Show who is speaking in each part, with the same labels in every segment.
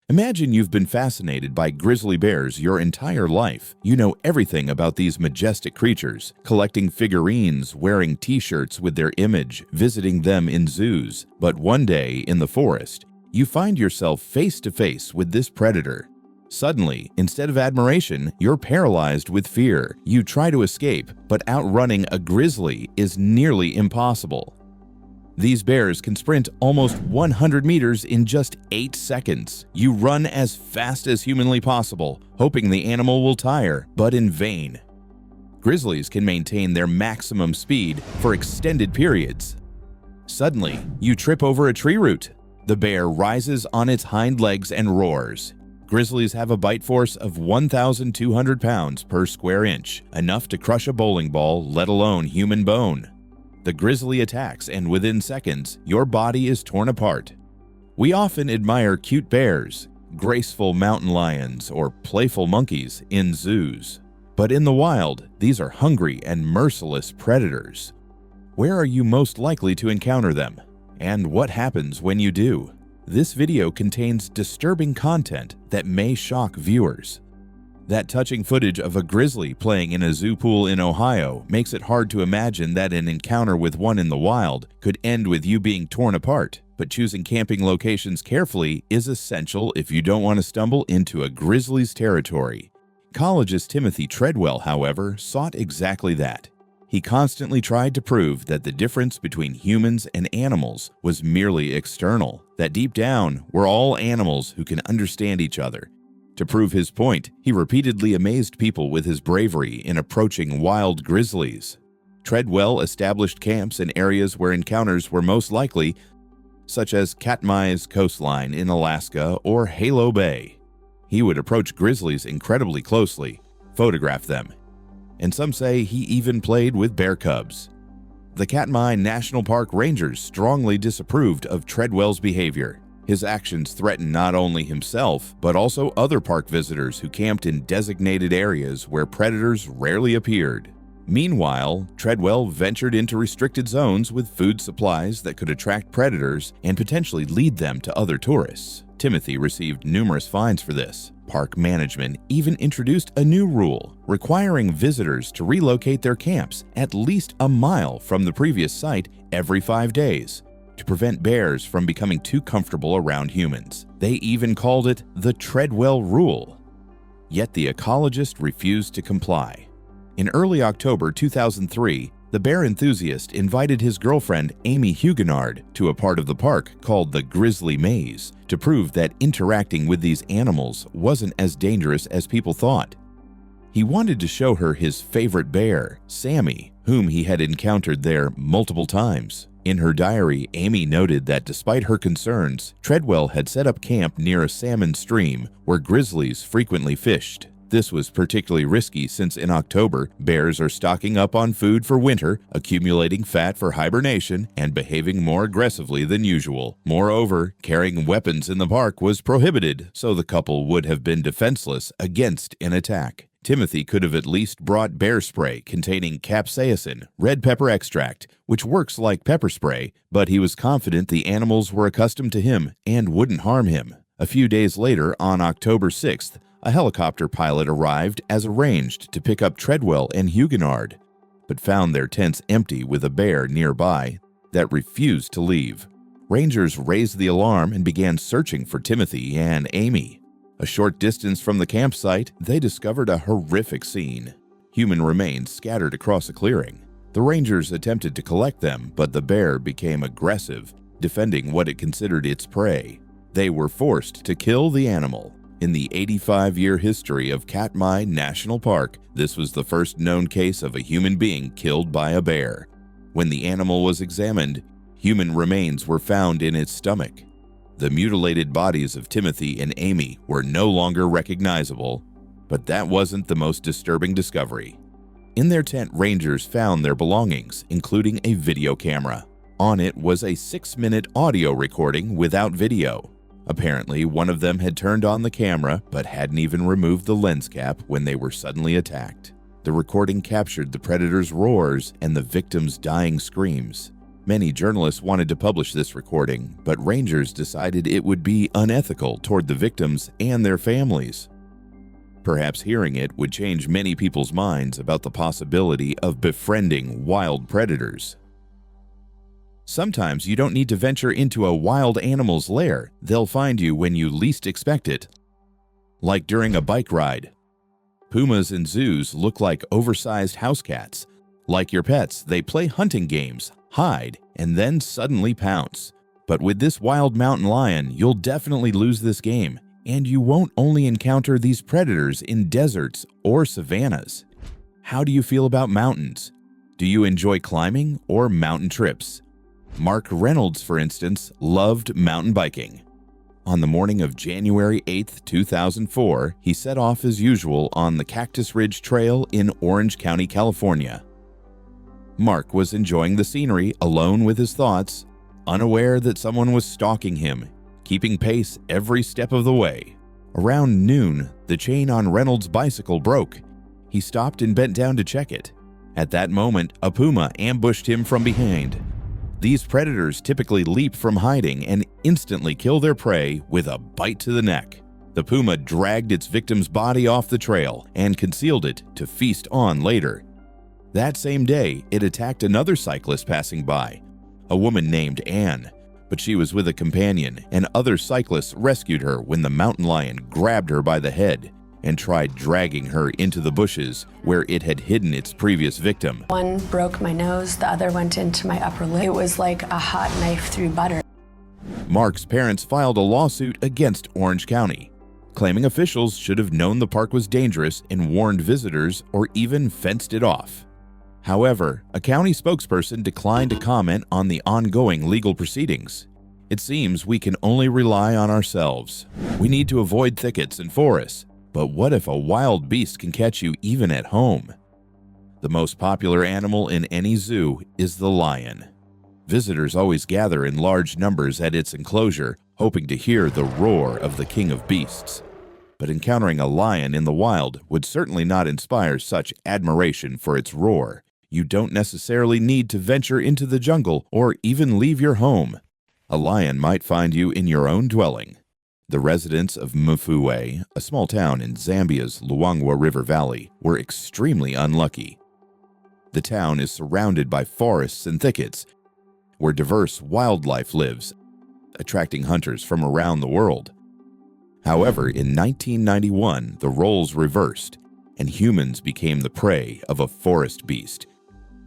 Speaker 1: Imagine you've been fascinated by grizzly bears your entire life. You know everything about these majestic creatures, collecting figurines, wearing t-shirts with their image, visiting them in zoos. But one day in the forest, you find yourself face to face with this predator. Suddenly, instead of admiration, you're paralyzed with fear. You try to escape, but outrunning a grizzly is nearly impossible. These bears can sprint almost 100 meters in just 8 seconds. You run as fast as humanly possible, hoping the animal will tire, but in vain. Grizzlies can maintain their maximum speed for extended periods. Suddenly, you trip over a tree root. The bear rises on its hind legs and roars. Grizzlies have a bite force of 1,200 pounds per square inch, enough to crush a bowling ball, let alone human bone. The grizzly attacks, and within seconds, your body is torn apart. We often admire cute bears, graceful mountain lions, or playful monkeys in zoos. But in the wild, these are hungry and merciless predators. Where are you most likely to encounter them? And what happens when you do? This video contains disturbing content that may shock viewers. That touching footage of a grizzly playing in a zoo pool in Ohio makes it hard to imagine that an encounter with one in the wild could end with you being torn apart. But choosing camping locations carefully is essential if you don't want to stumble into a grizzly's territory. Ecologist Timothy Treadwell, however, sought exactly that. He constantly tried to prove that the difference between humans and animals was merely external, that deep down, we're all animals who can understand each other. To prove his point, he repeatedly amazed people with his bravery in approaching wild grizzlies. Treadwell established camps in areas where encounters were most likely, such as Katmai's coastline in Alaska or Halo Bay. He would approach grizzlies incredibly closely, photograph them, and some say he even played with bear cubs. The Katmai National Park rangers strongly disapproved of Treadwell's behavior. His actions threatened not only himself, but also other park visitors who camped in designated areas where predators rarely appeared. Meanwhile, Treadwell ventured into restricted zones with food supplies that could attract predators and potentially lead them to other tourists. Timothy received numerous fines for this. Park management even introduced a new rule, requiring visitors to relocate their camps at least a mile from the previous site every 5 days, to prevent bears from becoming too comfortable around humans. They even called it the Treadwell Rule. Yet the ecologist refused to comply. In early October 2003, the bear enthusiast invited his girlfriend Amy Huguenard to a part of the park called the Grizzly Maze to prove that interacting with these animals wasn't as dangerous as people thought. He wanted to show her his favorite bear, Sammy, whom he had encountered there multiple times. In her diary, Amy noted that despite her concerns, Treadwell had set up camp near a salmon stream where grizzlies frequently fished. This was particularly risky since in October, bears are stocking up on food for winter, accumulating fat for hibernation, and behaving more aggressively than usual. Moreover, carrying weapons in the park was prohibited, so the couple would have been defenseless against an attack. Timothy could have at least brought bear spray containing capsaicin, red pepper extract, which works like pepper spray, but he was confident the animals were accustomed to him and wouldn't harm him. A few days later, on October 6th, a helicopter pilot arrived as arranged to pick up Treadwell and Huguenard, but found their tents empty with a bear nearby that refused to leave. Rangers raised the alarm and began searching for Timothy and Amy. A short distance from the campsite, they discovered a horrific scene. Human remains scattered across a clearing. The rangers attempted to collect them, but the bear became aggressive, defending what it considered its prey. They were forced to kill the animal. In the 85-year history of Katmai National Park, this was the first known case of a human being killed by a bear. When the animal was examined, human remains were found in its stomach. The mutilated bodies of Timothy and Amy were no longer recognizable, but that wasn't the most disturbing discovery. In their tent, rangers found their belongings, including a video camera. On it was a 6-minute audio recording without video. Apparently, one of them had turned on the camera but hadn't even removed the lens cap when they were suddenly attacked. The recording captured the predator's roars and the victim's dying screams. Many journalists wanted to publish this recording, but rangers decided it would be unethical toward the victims and their families. Perhaps hearing it would change many people's minds about the possibility of befriending wild predators. Sometimes you don't need to venture into a wild animal's lair. They'll find you when you least expect it. Like during a bike ride. Pumas in zoos look like oversized house cats. Like your pets, they play hunting games, hide, and then suddenly pounce. But with this wild mountain lion, you'll definitely lose this game, and you won't only encounter these predators in deserts or savannas. How do you feel about mountains? Do you enjoy climbing or mountain trips? Mark Reynolds, for instance, loved mountain biking. On the morning of January 8, 2004, he set off as usual on the Cactus Ridge Trail in Orange County, California. Mark was enjoying the scenery alone with his thoughts, unaware that someone was stalking him, keeping pace every step of the way. Around noon, the chain on Reynolds' bicycle broke. He stopped and bent down to check it. At that moment, a puma ambushed him from behind. These predators typically leap from hiding and instantly kill their prey with a bite to the neck. The puma dragged its victim's body off the trail and concealed it to feast on later. That same day, it attacked another cyclist passing by, a woman named Anne, but she was with a companion, and other cyclists rescued her when the mountain lion grabbed her by the head and tried dragging her into the bushes where it had hidden its previous victim.
Speaker 2: One broke my nose, the other went into my upper lip. It was like a hot knife through butter.
Speaker 1: Mark's parents filed a lawsuit against Orange County, claiming officials should have known the park was dangerous and warned visitors or even fenced it off. However, a county spokesperson declined to comment on the ongoing legal proceedings. It seems we can only rely on ourselves. We need to avoid thickets and forests, but what if a wild beast can catch you even at home? The most popular animal in any zoo is the lion. Visitors always gather in large numbers at its enclosure, hoping to hear the roar of the king of beasts. But encountering a lion in the wild would certainly not inspire such admiration for its roar. You don't necessarily need to venture into the jungle or even leave your home. A lion might find you in your own dwelling. The residents of Mufue, a small town in Zambia's Luangwa River Valley, were extremely unlucky. The town is surrounded by forests and thickets, where diverse wildlife lives, attracting hunters from around the world. However, in 1991, the roles reversed, and humans became the prey of a forest beast,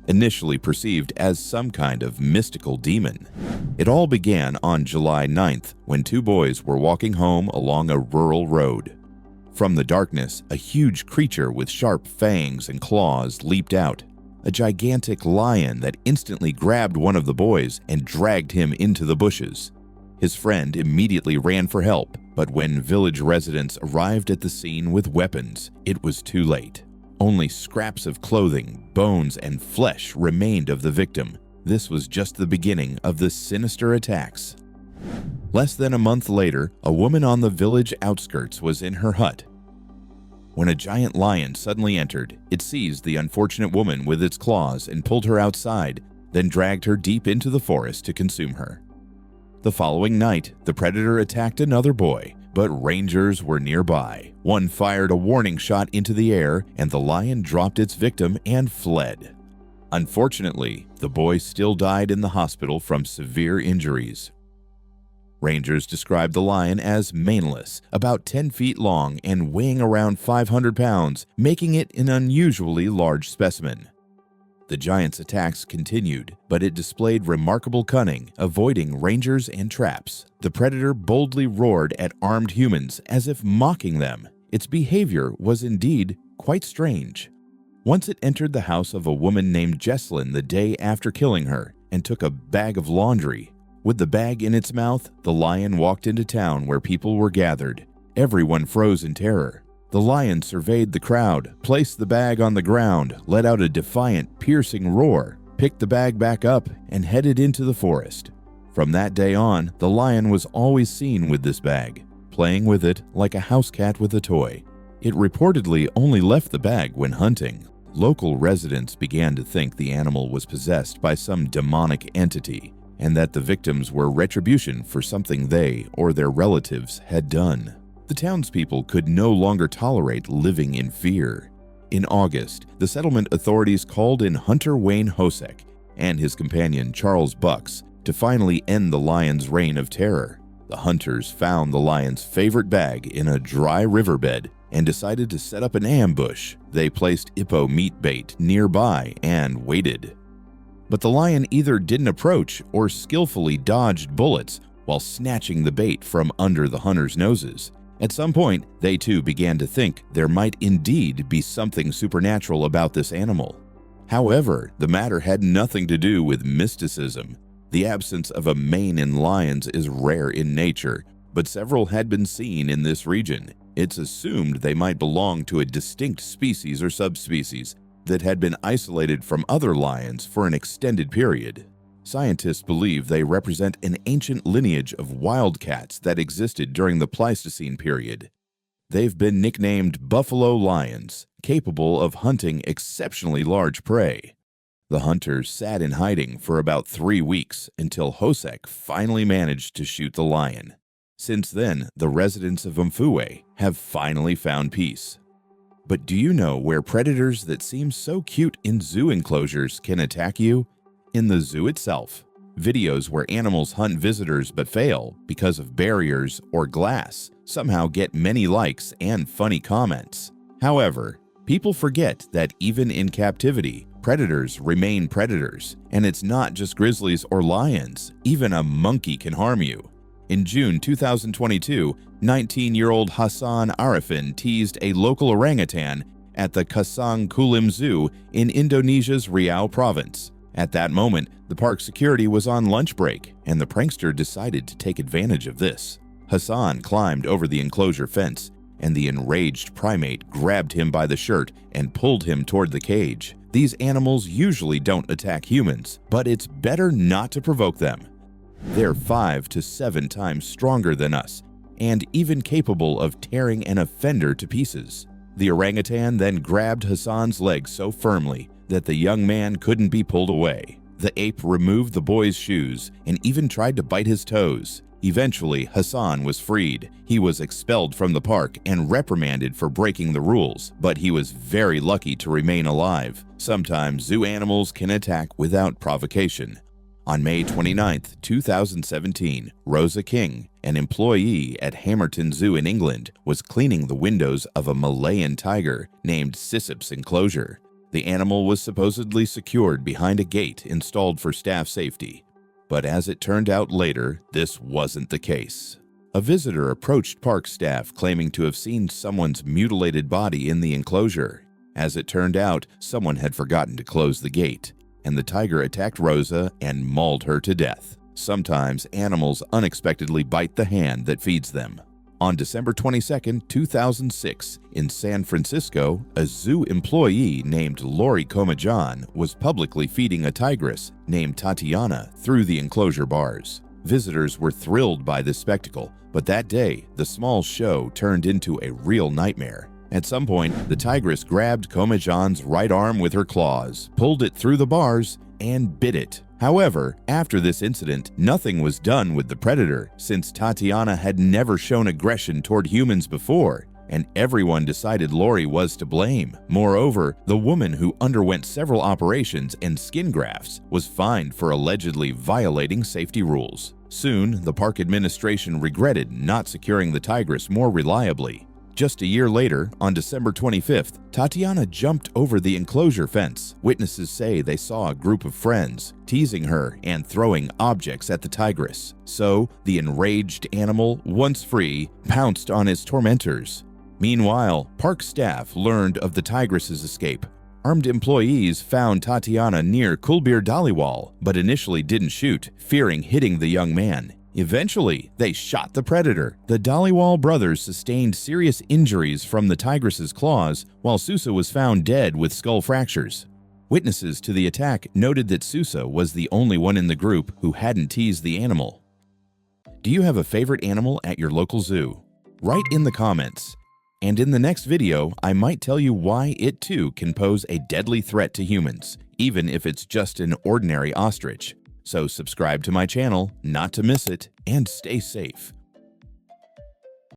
Speaker 1: initially perceived as some kind of mystical demon. It all began on July 9th when two boys were walking home along a rural road. From the darkness, a huge creature with sharp fangs and claws leaped out, a gigantic lion that instantly grabbed one of the boys and dragged him into the bushes. His friend immediately ran for help, but when village residents arrived at the scene with weapons, it was too late. Only scraps of clothing, bones, and flesh remained of the victim. This was just the beginning of the sinister attacks. Less than a month later, a woman on the village outskirts was in her hut. When a giant lion suddenly entered, it seized the unfortunate woman with its claws and pulled her outside, then dragged her deep into the forest to consume her. The following night, the predator attacked another boy, but rangers were nearby. One fired a warning shot into the air, and the lion dropped its victim and fled. Unfortunately, the boy still died in the hospital from severe injuries. Rangers described the lion as maneless, about 10 feet long and weighing around 500 pounds, making it an unusually large specimen. The giant's attacks continued, but it displayed remarkable cunning, avoiding rangers and traps. The predator boldly roared at armed humans as if mocking them. Its behavior was indeed quite strange. Once it entered the house of a woman named Jesslyn the day after killing her and took a bag of laundry. With the bag in its mouth, the lion walked into town where people were gathered. Everyone froze in terror. The lion surveyed the crowd, placed the bag on the ground, let out a defiant, piercing roar, picked the bag back up, and headed into the forest. From that day on, the lion was always seen with this bag, playing with it like a house cat with a toy. It reportedly only left the bag when hunting, Local residents began to think the animal was possessed by some demonic entity and that the victims were retribution for something they or their relatives had done. The townspeople could no longer tolerate living in fear. In August, the settlement authorities called in Hunter Wayne Hosek and his companion Charles Bucks to finally end the lion's reign of terror. The hunters found the lion's favorite bag in a dry riverbed and decided to set up an ambush. They placed hippo meat bait nearby and waited. But the lion either didn't approach or skillfully dodged bullets while snatching the bait from under the hunters' noses. At some point, they too began to think there might indeed be something supernatural about this animal. However, the matter had nothing to do with mysticism. The absence of a mane in lions is rare in nature, but several had been seen in this region. It's assumed they might belong to a distinct species or subspecies that had been isolated from other lions for an extended period. Scientists believe they represent an ancient lineage of wildcats that existed during the Pleistocene period. They've been nicknamed buffalo lions, capable of hunting exceptionally large prey. The hunters sat in hiding for about 3 weeks until Hosek finally managed to shoot the lion. Since then, the residents of Mfue have finally found peace. But do you know where predators that seem so cute in zoo enclosures can attack you? In the zoo itself. Videos where animals hunt visitors but fail because of barriers or glass somehow get many likes and funny comments. However, people forget that even in captivity, predators remain predators, and it's not just grizzlies or lions. Even a monkey can harm you. In June 2022, 19-year-old Hassan Arifin teased a local orangutan at the Kasang Kulim Zoo in Indonesia's Riau province. At that moment, the park security was on lunch break, and the prankster decided to take advantage of this. Hassan climbed over the enclosure fence, and the enraged primate grabbed him by the shirt and pulled him toward the cage. These animals usually don't attack humans, but it's better not to provoke them. They're 5 to 7 times stronger than us, and even capable of tearing an offender to pieces. The orangutan then grabbed Hassan's leg so firmly that the young man couldn't be pulled away. The ape removed the boy's shoes and even tried to bite his toes. Eventually, Hassan was freed. He was expelled from the park and reprimanded for breaking the rules, but he was very lucky to remain alive. Sometimes zoo animals can attack without provocation. On May 29, 2017, Rosa King, an employee at Hamerton Zoo in England, was cleaning the windows of a Malayan tiger named Sissip's enclosure. The animal was supposedly secured behind a gate installed for staff safety. But as it turned out later, this wasn't the case. A visitor approached park staff claiming to have seen someone's mutilated body in the enclosure. As it turned out, someone had forgotten to close the gate, and the tiger attacked Rosa and mauled her to death. Sometimes animals unexpectedly bite the hand that feeds them. On December 22, 2006, in San Francisco, a zoo employee named Lori Comajan was publicly feeding a tigress named Tatiana through the enclosure bars. Visitors were thrilled by this spectacle, but that day, the small show turned into a real nightmare. At some point, the tigress grabbed Comajan's right arm with her claws, pulled it through the bars, and bit it. However, after this incident, nothing was done with the predator since Tatiana had never shown aggression toward humans before, and everyone decided Lori was to blame. Moreover, the woman who underwent several operations and skin grafts was fined for allegedly violating safety rules. Soon, the park administration regretted not securing the tigress more reliably. Just a year later, on December 25th, Tatiana jumped over the enclosure fence. Witnesses say they saw a group of friends teasing her and throwing objects at the tigress. So, the enraged animal, once free, pounced on its tormentors. Meanwhile, park staff learned of the tigress's escape. Armed employees found Tatiana near Kulbir Dhaliwal, but initially didn't shoot, fearing hitting the young man. Eventually, they shot the predator. The Dhaliwal brothers sustained serious injuries from the tigress's claws, while Sousa was found dead with skull fractures. Witnesses to the attack noted that Sousa was the only one in the group who hadn't teased the animal. Do you have a favorite animal at your local zoo? Write in the comments. And in the next video, I might tell you why it too can pose a deadly threat to humans, even if it's just an ordinary ostrich. So subscribe to my channel not to miss it, and stay safe.